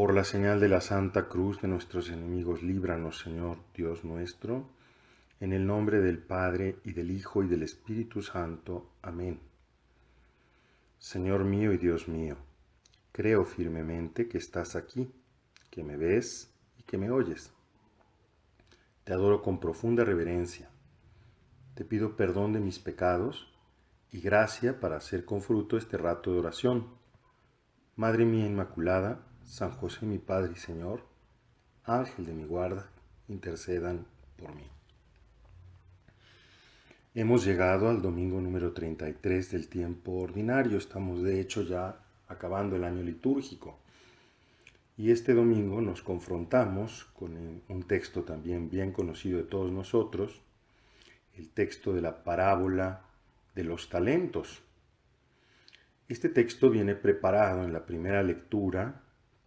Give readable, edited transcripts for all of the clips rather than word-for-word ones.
Por la señal de la Santa Cruz de nuestros enemigos, líbranos, Señor Dios nuestro, en el nombre del Padre, y del Hijo, y del Espíritu Santo. Amén. Señor mío y Dios mío, creo firmemente que estás aquí, que me ves y que me oyes. Te adoro con profunda reverencia. Te pido perdón de mis pecados y gracia para hacer con fruto este rato de oración. Madre mía Inmaculada, San José mi Padre y Señor, Ángel de mi guarda, intercedan por mí. Hemos llegado al domingo número 33 del tiempo ordinario. Estamos de hecho ya acabando el año litúrgico. Y este domingo nos confrontamos con un texto también bien conocido de todos nosotros, el texto de la parábola de los talentos. Este texto viene preparado en la primera lectura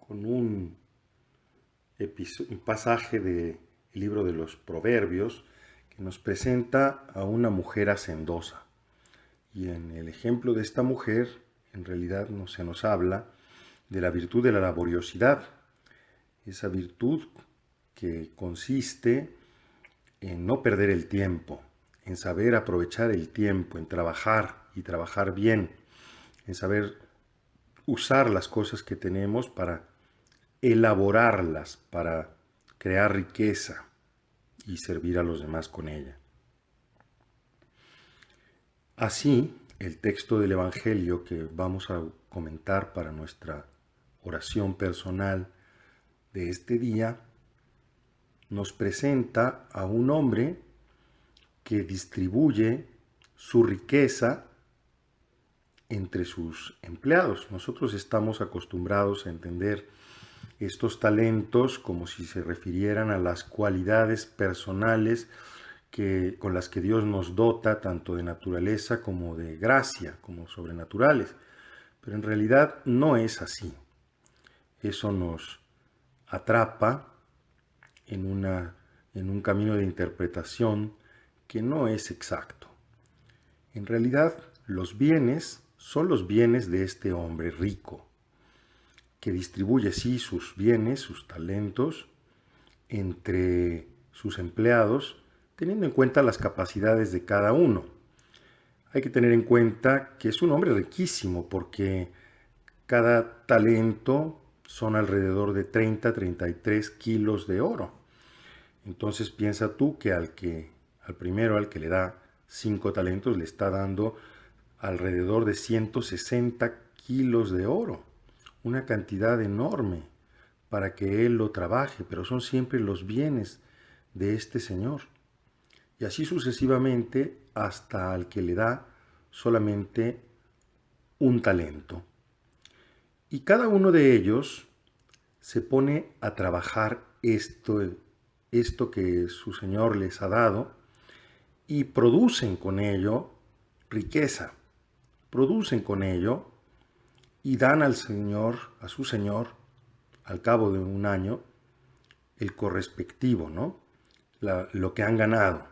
con un pasaje del libro de los Proverbios que nos presenta a una mujer hacendosa. Y en el ejemplo de esta mujer, en realidad se nos habla de la virtud de la laboriosidad, esa virtud que consiste en no perder el tiempo, en saber aprovechar el tiempo, en trabajar y trabajar bien, en saber usar las cosas que tenemos para elaborarlas, para crear riqueza y servir a los demás con ella. Así, el texto del Evangelio que vamos a comentar para nuestra oración personal de este día nos presenta a un hombre que distribuye su riqueza entre sus empleados. Nosotros estamos acostumbrados a entender estos talentos como si se refirieran a las cualidades personales con las que Dios nos dota, tanto de naturaleza como de gracia, como sobrenaturales. Pero en realidad no es así. Eso nos atrapa en un camino de interpretación que no es exacto. En realidad, los bienes son los bienes de este hombre rico, que distribuye sí sus bienes, sus talentos, entre sus empleados, teniendo en cuenta las capacidades de cada uno. Hay que tener en cuenta que es un hombre riquísimo, porque cada talento son alrededor de 33 kilos de oro. Entonces piensa tú que al primero, al que le da 5 talentos, le está dando alrededor de 160 kilos de oro. Una cantidad enorme para que él lo trabaje, pero son siempre los bienes de este señor. Y así sucesivamente hasta al que le da solamente un talento. Y cada uno de ellos se pone a trabajar esto que su Señor les ha dado, y producen con ello riqueza, producen con ello y dan al Señor, a su Señor, al cabo de un año, el correspectivo, ¿no? Lo que han ganado.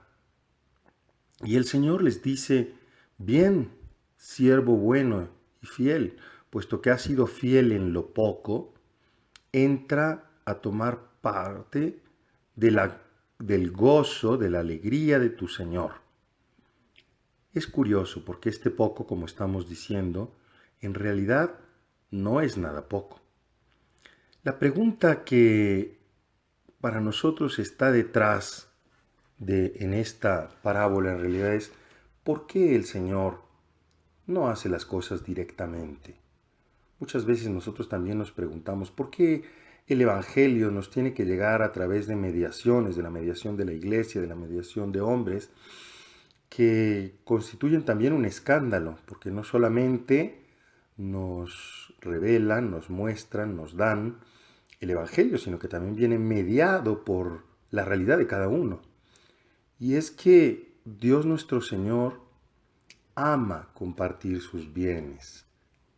Y el Señor les dice: bien, siervo bueno y fiel, puesto que has sido fiel en lo poco, entra a tomar parte del gozo, de la alegría de tu Señor. Es curioso porque este poco, como estamos diciendo, en realidad no es nada poco. La pregunta que para nosotros está detrás en esta parábola en realidad es: ¿por qué el Señor no hace las cosas directamente? Muchas veces nosotros también nos preguntamos ¿por qué el Evangelio nos tiene que llegar a través de mediaciones, de la mediación de la Iglesia, de la mediación de hombres, que constituyen también un escándalo? Porque no solamente nos revelan, nos muestran, nos dan el Evangelio, sino que también viene mediado por la realidad de cada uno. Y es que Dios nuestro Señor ama compartir sus bienes,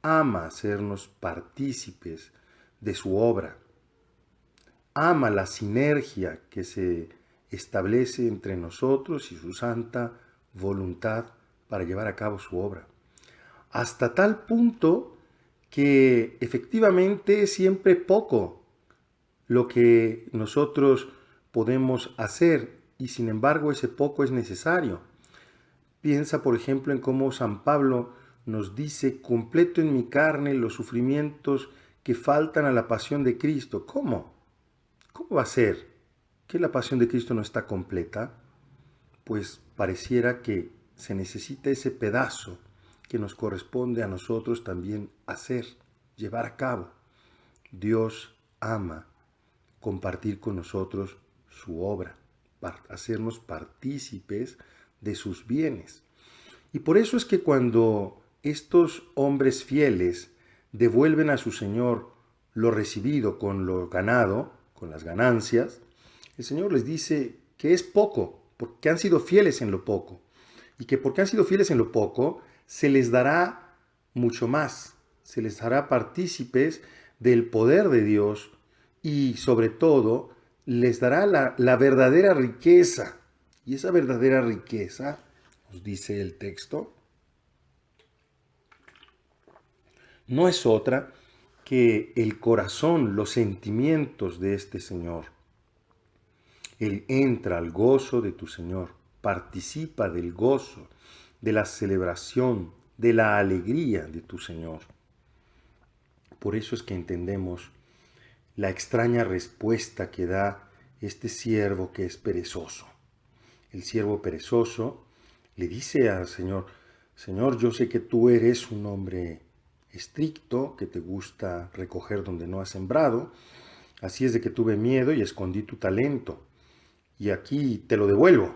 ama hacernos partícipes de su obra, ama la sinergia que se establece entre nosotros y su santa voluntad para llevar a cabo su obra. Hasta tal punto que efectivamente es siempre poco, lo que nosotros podemos hacer y sin embargo ese poco es necesario. Piensa, por ejemplo, en cómo San Pablo nos dice: completo en mi carne los sufrimientos que faltan a la pasión de Cristo. ¿Cómo? ¿Cómo va a ser que la pasión de Cristo no está completa? Pues pareciera que se necesita ese pedazo que nos corresponde a nosotros también hacer, llevar a cabo. Dios ama compartir con nosotros su obra, hacernos partícipes de sus bienes. Y por eso es que cuando estos hombres fieles devuelven a su Señor lo recibido con lo ganado, con las ganancias, el Señor les dice que es poco, porque han sido fieles en lo poco, y que porque han sido fieles en lo poco, se les dará mucho más, se les hará partícipes del poder de Dios y sobre todo les dará la verdadera riqueza. Y esa verdadera riqueza, nos dice el texto, no es otra que el corazón, los sentimientos de este Señor. Él entra al gozo de tu Señor, participa del gozo, de la celebración, de la alegría de tu Señor. Por eso es que entendemos la extraña respuesta que da este siervo que es perezoso. El siervo perezoso le dice al Señor: Señor, yo sé que tú eres un hombre estricto, que te gusta recoger donde no has sembrado, así es de que tuve miedo y escondí tu talento, y aquí te lo devuelvo.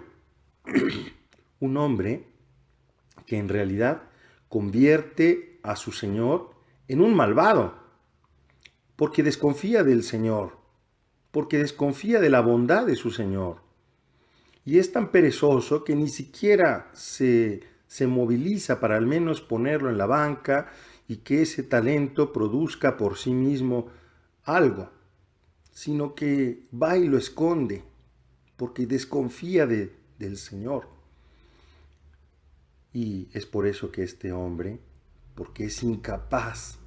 Un hombre que en realidad convierte a su Señor en un malvado, porque desconfía del Señor, porque desconfía de la bondad de su Señor. Y es tan perezoso que ni siquiera se moviliza para al menos ponerlo en la banca y que ese talento produzca por sí mismo algo, sino que va y lo esconde, porque desconfía del Señor. Y es por eso que este hombre, porque es incapaz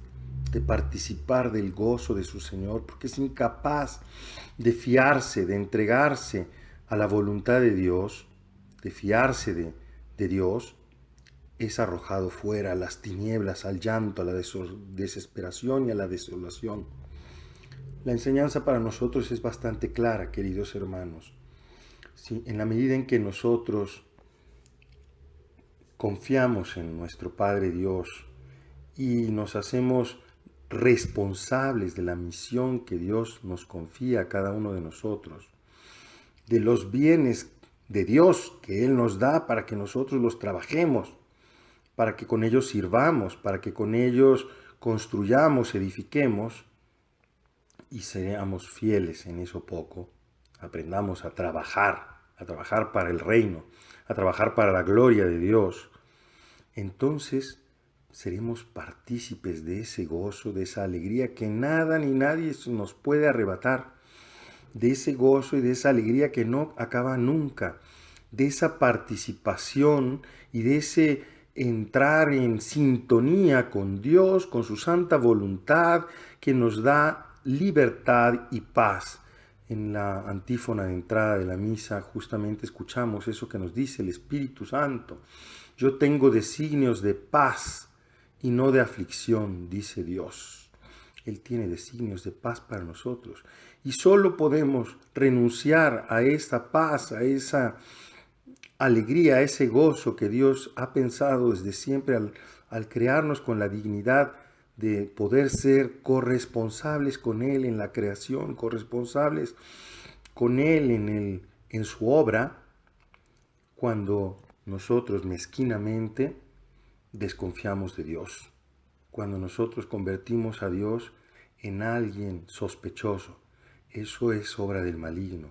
de participar del gozo de su Señor, porque es incapaz de fiarse, de entregarse a la voluntad de Dios, de fiarse de Dios, es arrojado fuera a las tinieblas, al llanto, a la desesperación y a la desolación. La enseñanza para nosotros es bastante clara, queridos hermanos. Sí, en la medida en que nosotros confiamos en nuestro Padre Dios y nos hacemos responsables de la misión que Dios nos confía a cada uno de nosotros, de los bienes de Dios que Él nos da para que nosotros los trabajemos, para que con ellos sirvamos, para que con ellos construyamos, edifiquemos y seamos fieles en eso poco, aprendamos a trabajar para el reino, a trabajar para la gloria de Dios. Entonces seremos partícipes de ese gozo, de esa alegría que nada ni nadie nos puede arrebatar, de ese gozo y de esa alegría que no acaba nunca, de esa participación y de ese entrar en sintonía con Dios, con su santa voluntad que nos da libertad y paz. En la antífona de entrada de la misa justamente escuchamos eso que nos dice el Espíritu Santo. Yo tengo designios de paz y no de aflicción, dice Dios. Él tiene designios de paz para nosotros. Y solo podemos renunciar a esa paz, a esa alegría, a ese gozo que Dios ha pensado desde siempre al crearnos con la dignidad de poder ser corresponsables con Él en la creación, corresponsables con Él en su obra, cuando nosotros mezquinamente desconfiamos de Dios, cuando nosotros convertimos a Dios en alguien sospechoso. Eso es obra del maligno.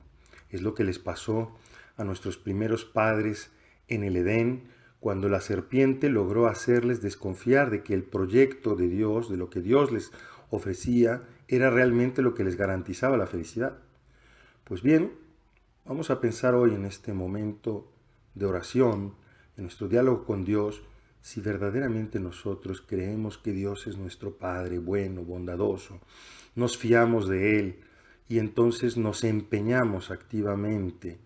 Es lo que les pasó a nuestros primeros padres en el Edén, cuando la serpiente logró hacerles desconfiar de que el proyecto de Dios, de lo que Dios les ofrecía, era realmente lo que les garantizaba la felicidad. Pues bien, vamos a pensar hoy en este momento de oración, en nuestro diálogo con Dios, si verdaderamente nosotros creemos que Dios es nuestro Padre bueno, bondadoso, nos fiamos de Él y entonces nos empeñamos activamente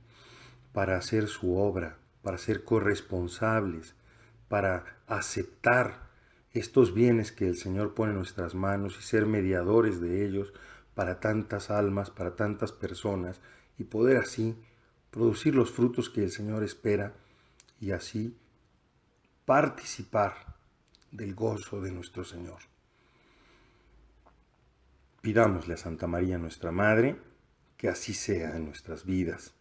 para hacer su obra, para ser corresponsables, para aceptar estos bienes que el Señor pone en nuestras manos y ser mediadores de ellos para tantas almas, para tantas personas, y poder así producir los frutos que el Señor espera y así participar del gozo de nuestro Señor. Pidámosle a Santa María, nuestra Madre, que así sea en nuestras vidas,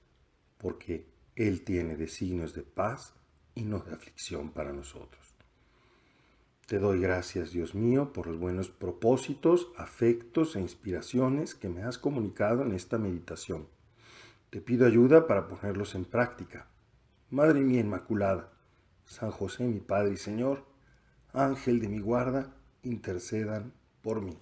porque Él tiene designios de paz y no de aflicción para nosotros. Te doy gracias, Dios mío, por los buenos propósitos, afectos e inspiraciones que me has comunicado en esta meditación. Te pido ayuda para ponerlos en práctica. Madre mía Inmaculada, San José, mi Padre y Señor, Ángel de mi guarda, intercedan por mí.